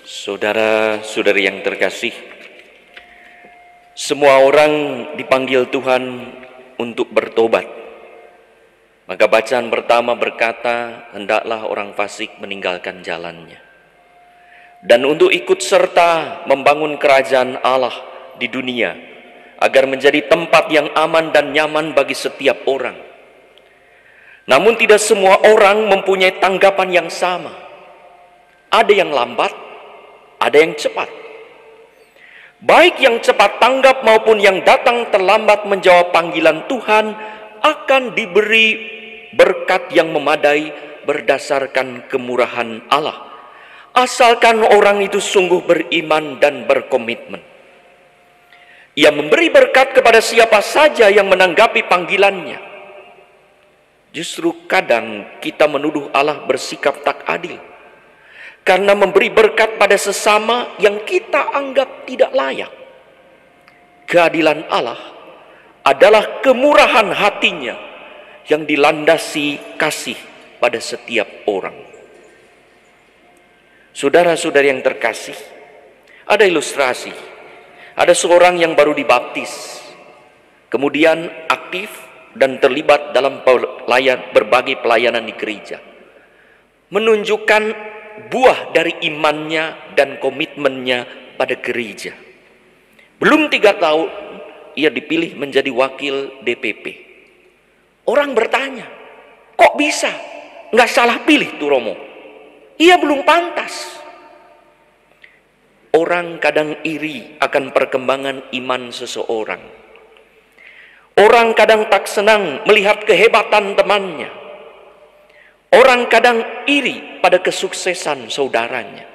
Saudara-saudari yang terkasih, semua orang dipanggil Tuhan untuk bertobat. Maka bacaan pertama berkata, hendaklah orang fasik meninggalkan jalannya. Dan untuk ikut serta membangun kerajaan Allah di dunia, agar menjadi tempat yang aman dan nyaman bagi setiap orang. Namun tidak semua orang mempunyai tanggapan yang sama. Ada yang lambat, ada yang cepat. Baik yang cepat tanggap maupun yang datang terlambat menjawab panggilan Tuhan akan diberi berkat yang memadai berdasarkan kemurahan Allah. Asalkan orang itu sungguh beriman dan berkomitmen. Ia memberi berkat kepada siapa saja yang menanggapi panggilannya. Justru kadang kita menuduh Allah bersikap tak adil karena memberi berkat pada sesama yang kita anggap tidak layak. Keadilan Allah adalah kemurahan hatinya yang dilandasi kasih pada setiap orang. Saudara-saudari yang terkasih, ada ilustrasi. Ada seorang yang baru dibaptis, kemudian aktif dan terlibat dalam berbagai pelayanan di gereja, menunjukkan buah dari imannya dan komitmennya pada gereja. Belum 3 tahun, ia dipilih menjadi wakil DPP. Orang bertanya, kok bisa? Nggak salah pilih tuh Romo. Ia belum pantas. Orang kadang iri akan perkembangan iman seseorang. Orang kadang tak senang melihat kehebatan temannya. Orang kadang iri pada kesuksesan saudaranya.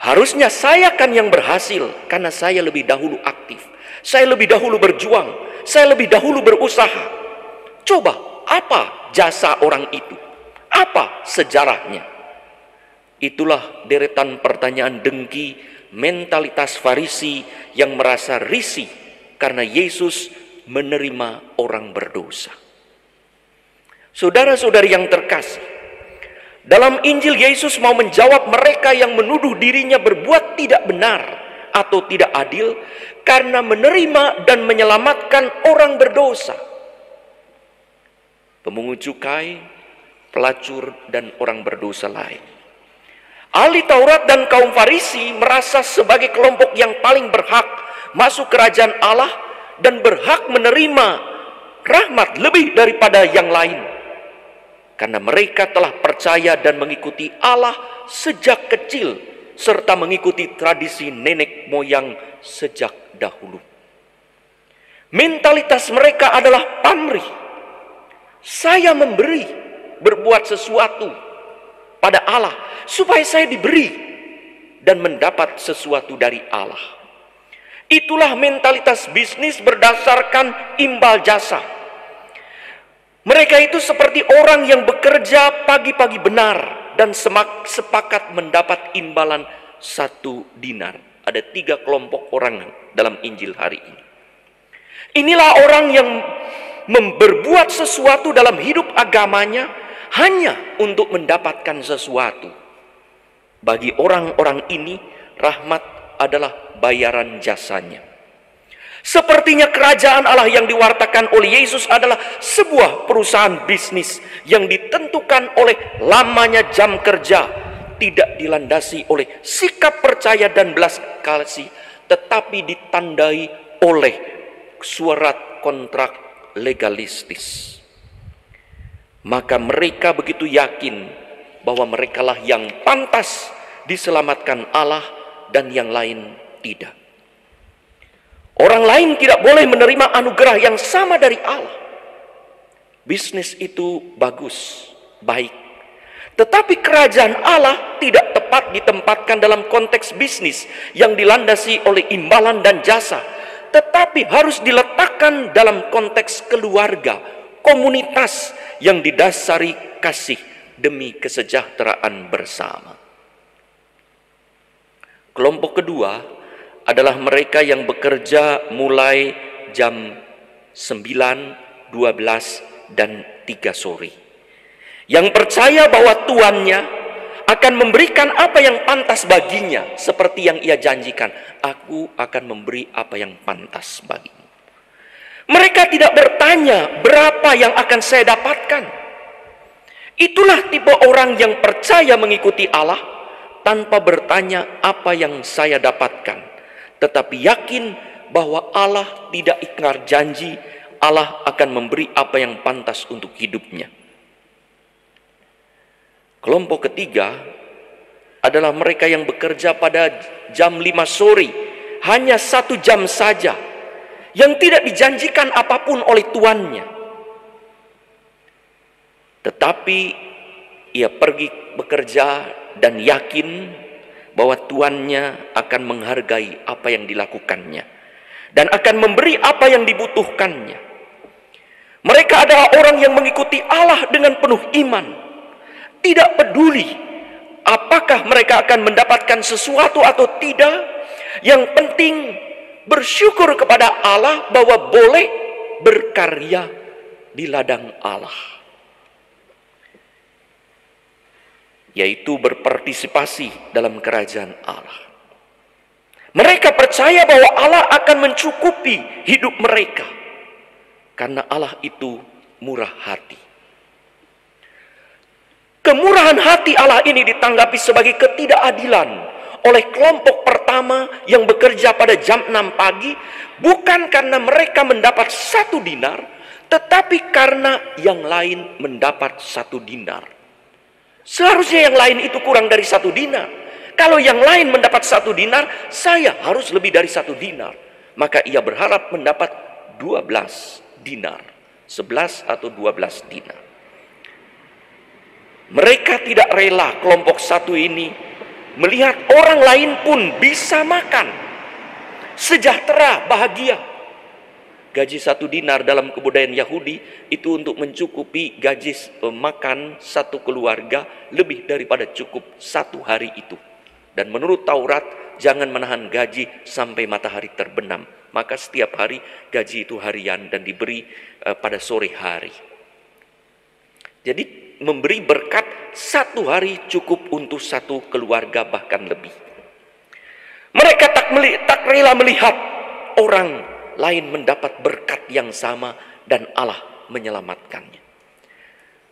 Harusnya saya kan yang berhasil karena saya lebih dahulu aktif. Saya lebih dahulu berjuang. Saya lebih dahulu berusaha. Coba, apa jasa orang itu? Apa sejarahnya? Itulah deretan pertanyaan dengki, mentalitas Farisi yang merasa risih karena Yesus menerima orang berdosa. Saudara-saudari yang terkasih, dalam Injil Yesus mau menjawab mereka yang menuduh dirinya berbuat tidak benar atau tidak adil karena menerima dan menyelamatkan orang berdosa. Pemungut cukai, pelacur, dan orang berdosa lain. Ahli Taurat dan kaum Farisi merasa sebagai kelompok yang paling berhak masuk kerajaan Allah dan berhak menerima rahmat lebih daripada yang lain. Karena mereka telah percaya dan mengikuti Allah sejak kecil, serta mengikuti tradisi nenek moyang sejak dahulu. Mentalitas mereka adalah pamrih. Saya memberi, berbuat sesuatu pada Allah supaya saya diberi dan mendapat sesuatu dari Allah. Itulah mentalitas bisnis berdasarkan imbal jasa. Mereka itu seperti orang yang bekerja pagi-pagi benar dan sepakat mendapat imbalan 1 dinar. Ada 3 kelompok orang dalam Injil hari ini. Inilah orang yang berbuat sesuatu dalam hidup agamanya hanya untuk mendapatkan sesuatu. Bagi orang-orang ini, rahmat adalah bayaran jasanya. Sepertinya kerajaan Allah yang diwartakan oleh Yesus adalah sebuah perusahaan bisnis yang ditentukan oleh lamanya jam kerja, tidak dilandasi oleh sikap percaya dan belas kasih, tetapi ditandai oleh surat kontrak legalistis. Maka mereka begitu yakin bahwa merekalah yang pantas diselamatkan Allah dan yang lain tidak. Orang lain tidak boleh menerima anugerah yang sama dari Allah. Bisnis itu bagus, baik. Tetapi kerajaan Allah tidak tepat ditempatkan dalam konteks bisnis yang dilandasi oleh imbalan dan jasa, tetapi harus diletakkan dalam konteks keluarga, komunitas yang didasari kasih demi kesejahteraan bersama. Kelompok kedua adalah mereka yang bekerja mulai jam 9, 12, dan 3 sore. Yang percaya bahwa tuannya akan memberikan apa yang pantas baginya, seperti yang ia janjikan. Aku akan memberi apa yang pantas bagimu. Mereka tidak bertanya berapa yang akan saya dapatkan. Itulah tipe orang yang percaya mengikuti Allah tanpa bertanya apa yang saya dapatkan, tetapi yakin bahwa Allah tidak ingkar janji. Allah akan memberi apa yang pantas untuk hidupnya. Kelompok ketiga adalah mereka yang bekerja pada jam 5 sore, hanya 1 jam saja, yang tidak dijanjikan apapun oleh tuannya. Tetapi ia pergi bekerja dan yakin bahwa tuannya akan menghargai apa yang dilakukannya dan akan memberi apa yang dibutuhkannya. Mereka adalah orang yang mengikuti Allah dengan penuh iman, tidak peduli apakah mereka akan mendapatkan sesuatu atau tidak. Yang penting bersyukur kepada Allah bahwa boleh berkarya di ladang Allah, yaitu berpartisipasi dalam kerajaan Allah. Mereka percaya bahwa Allah akan mencukupi hidup mereka, karena Allah itu murah hati. Kemurahan hati Allah ini ditanggapi sebagai ketidakadilan oleh kelompok pertama yang bekerja pada jam 6 pagi, bukan karena mereka mendapat 1 dinar, tetapi karena yang lain mendapat 1 dinar. Seharusnya yang lain itu kurang dari 1 dinar. Kalau yang lain mendapat 1 dinar, saya harus lebih dari 1 dinar. Maka ia berharap mendapat 12 dinar, 11 atau 12 dinar. Mereka tidak rela kelompok satu ini melihat orang lain pun bisa makan, sejahtera, bahagia. Gaji 1 dinar dalam kebudayaan Yahudi itu untuk mencukupi gaji makan 1 keluarga lebih daripada cukup 1 hari itu. Dan menurut Taurat, jangan menahan gaji sampai matahari terbenam. Maka setiap hari gaji itu harian dan diberi pada sore hari. Jadi memberi berkat 1 hari cukup untuk 1 keluarga, bahkan lebih. Mereka tak rela melihat orang lain mendapat berkat yang sama dan Allah menyelamatkannya.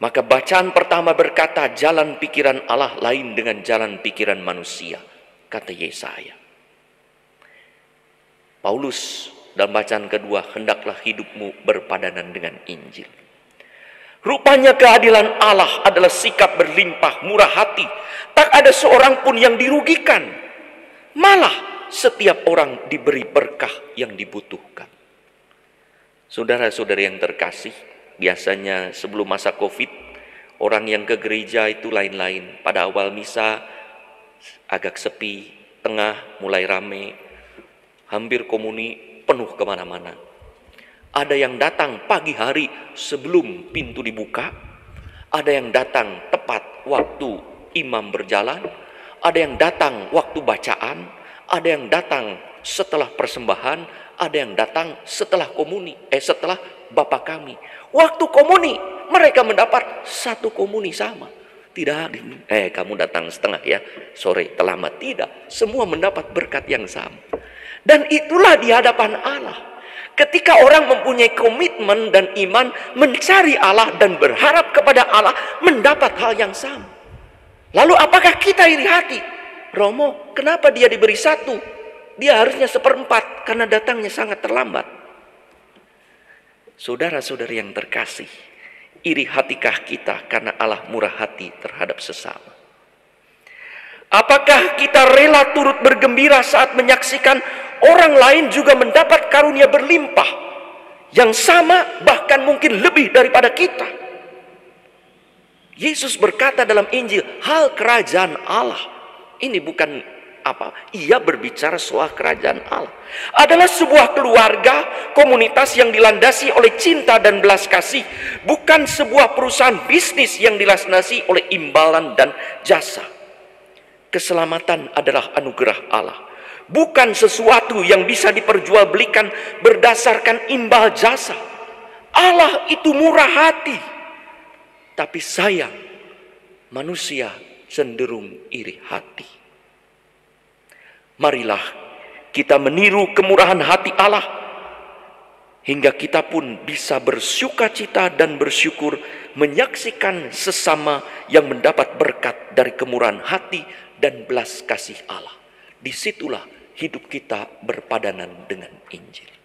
Maka bacaan pertama berkata, jalan pikiran Allah lain dengan jalan pikiran manusia, kata Yesaya. Paulus dalam bacaan kedua, hendaklah hidupmu berpadanan dengan Injil. Rupanya keadilan Allah adalah sikap berlimpah, murah hati. Tak ada seorang pun yang dirugikan. Malah setiap orang diberi berkah yang dibutuhkan. Saudara-saudari yang terkasih, biasanya sebelum masa Covid, orang yang ke gereja itu lain-lain. Pada awal misa agak sepi, tengah mulai rame, hampir komuni penuh kemana-mana. Ada yang datang pagi hari sebelum pintu dibuka, ada yang datang tepat waktu imam berjalan, ada yang datang waktu bacaan, ada yang datang setelah persembahan, ada yang datang setelah setelah Bapa kami. Waktu komuni mereka mendapat 1 komuni sama. Tidak, kamu datang setengah ya, sore terlambat. Tidak, semua mendapat berkat yang sama. Dan itulah di hadapan Allah. Ketika orang mempunyai komitmen dan iman mencari Allah dan berharap kepada Allah, mendapat hal yang sama. Lalu apakah kita iri hati? Romo, kenapa dia diberi 1? Dia harusnya 1/4 karena datangnya sangat terlambat. Saudara-saudari yang terkasih, iri hatikah kita karena Allah murah hati terhadap sesama? Apakah kita rela turut bergembira saat menyaksikan orang lain juga mendapat karunia berlimpah yang sama, bahkan mungkin lebih daripada kita? Yesus berkata dalam Injil, hal kerajaan Allah ini bukan ia berbicara soal kerajaan Allah. Adalah sebuah keluarga, komunitas yang dilandasi oleh cinta dan belas kasih, bukan sebuah perusahaan bisnis yang dilandasi oleh imbalan dan jasa. Keselamatan adalah anugerah Allah, bukan sesuatu yang bisa diperjualbelikan berdasarkan imbal jasa. Allah itu murah hati, tapi sayang manusia cenderung iri hati. Marilah kita meniru kemurahan hati Allah, hingga kita pun bisa bersukacita dan bersyukur menyaksikan sesama yang mendapat berkat dari kemurahan hati dan belas kasih Allah. Disitulah hidup kita berpadanan dengan Injil.